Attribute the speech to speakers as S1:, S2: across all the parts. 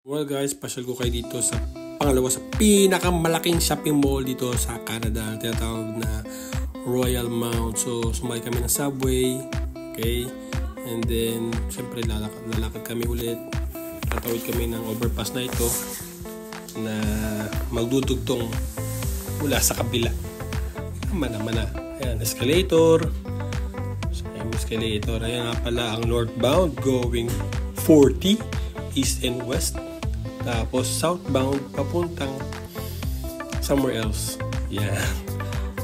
S1: Well guys, pasyal ko kayo dito sa pangalawa sa pinakamalaking shopping mall dito sa Canada, tinatawag na Royal Mount. So sumakay kami ng subway, okay, and then syempre lalakad kami ulit, tatawid kami ng overpass na ito na magdudugtong mula sa kabila. Mana ayan, escalator. So, ayan, escalator, ayan nga pala ang northbound going 40 east and west. Tapos southbound papuntang somewhere else. Yan.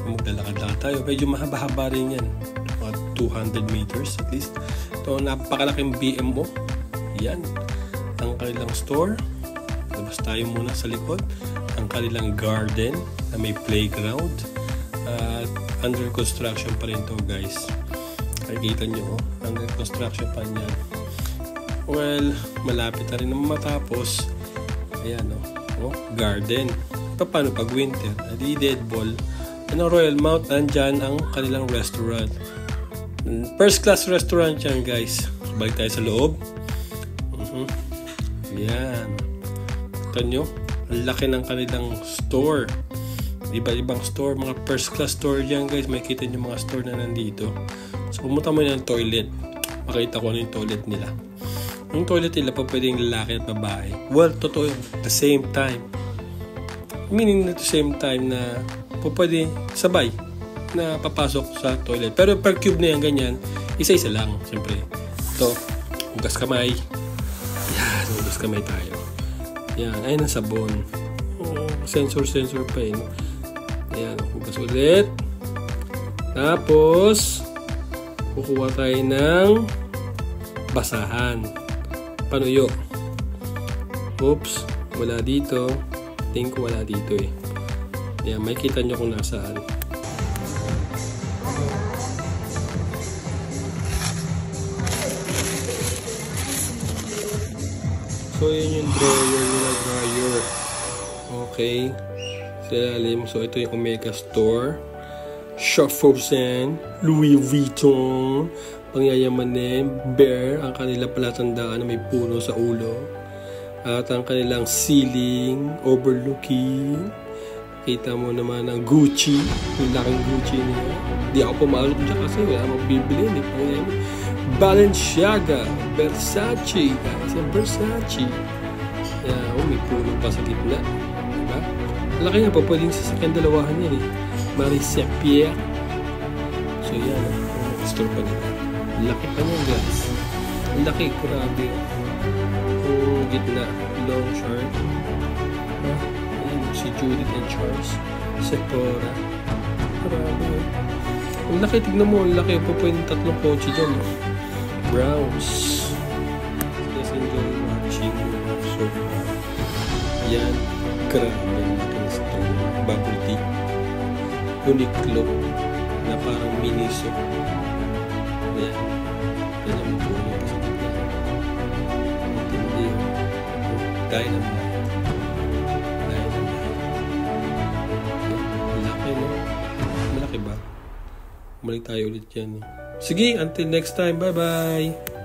S1: Maglalakad-lakad tayo. Medyo mahaba-haba rin yan. Mga 200 meters at least. Ito, napakalaking BMO. Yan. Ang kanilang store. Labas tayo muna sa likod. Ang kanilang garden na may playground. Under construction pa rin to, guys. Nakikita nyo, under construction pa niya. Well, malapit na rin naman matapos. Ayan, garden. Paano pag winter? Adi dead ball. Royal Mount, andyan ang kanilang restaurant. First class restaurant yan, guys. So, balik tayo sa loob. Ayan. Ito nyo, ang laki ng kanilang store. Iba-ibang store, mga first class store yan, guys. Makikita nyo mga store na nandito. So, pumunta mo ng toilet. Makita ko ano yung toilet nila. Yung toilet nila pa pwedeng lalaki at babae. Well, totoo yun. At the same time. Meaning at the same time na pwede sabay na papasok sa toilet. Pero per cube na yan, ganyan, isa-isa lang. Siyempre, ito, hugas kamay. Yan, hugas kamay tayo. Yan, ayun ang sabon. Sensor pa yun. Ayan, hugas ulit. Tapos, kukuha tayo ng basahan. Panuyo. Oops, wala dito. Think wala dito eh. Ayan, may kita nyo kung nasaan. So, yun yung dryer. Okay. Sa ilalim. So, ito yung Omega Store. Shop Frozen. Louis Vuitton. Pangyayamanin, Bear, ang kanilang palatandaan na may puno sa ulo. At ang kanilang ceiling, overlooking. Kita mo naman ang Gucci, yung laking Gucci niya. Di ako pumalot dyan kasi wala magbibili. Balenciaga, Versace, guys, yung Versace. May puno pa sa gitna. Diba? Laki nga pa, pwedeng sasakyan dalawahan yan eh. Marisa Pierre. So yan, store pa nila. Laki pa niya, guys. Laki, grabe. Yung gitna, long shirt. Ayan, si Judith and Charles. Sephora. Grabe. Ang laki, tignan mo. Ang laki. Pwede tatlong kotse dyan. Browns. Let's enjoy watching. So, yan. Grabe. Bubble tea. Uniqlo. Na parang miniso. Ayan. Ayan ang puno pa sa gitna. Matindi yun. Dynamite. Malaki, no? Malaki ba? Balik tayo ulit yan. Sige, until next time. Bye-bye!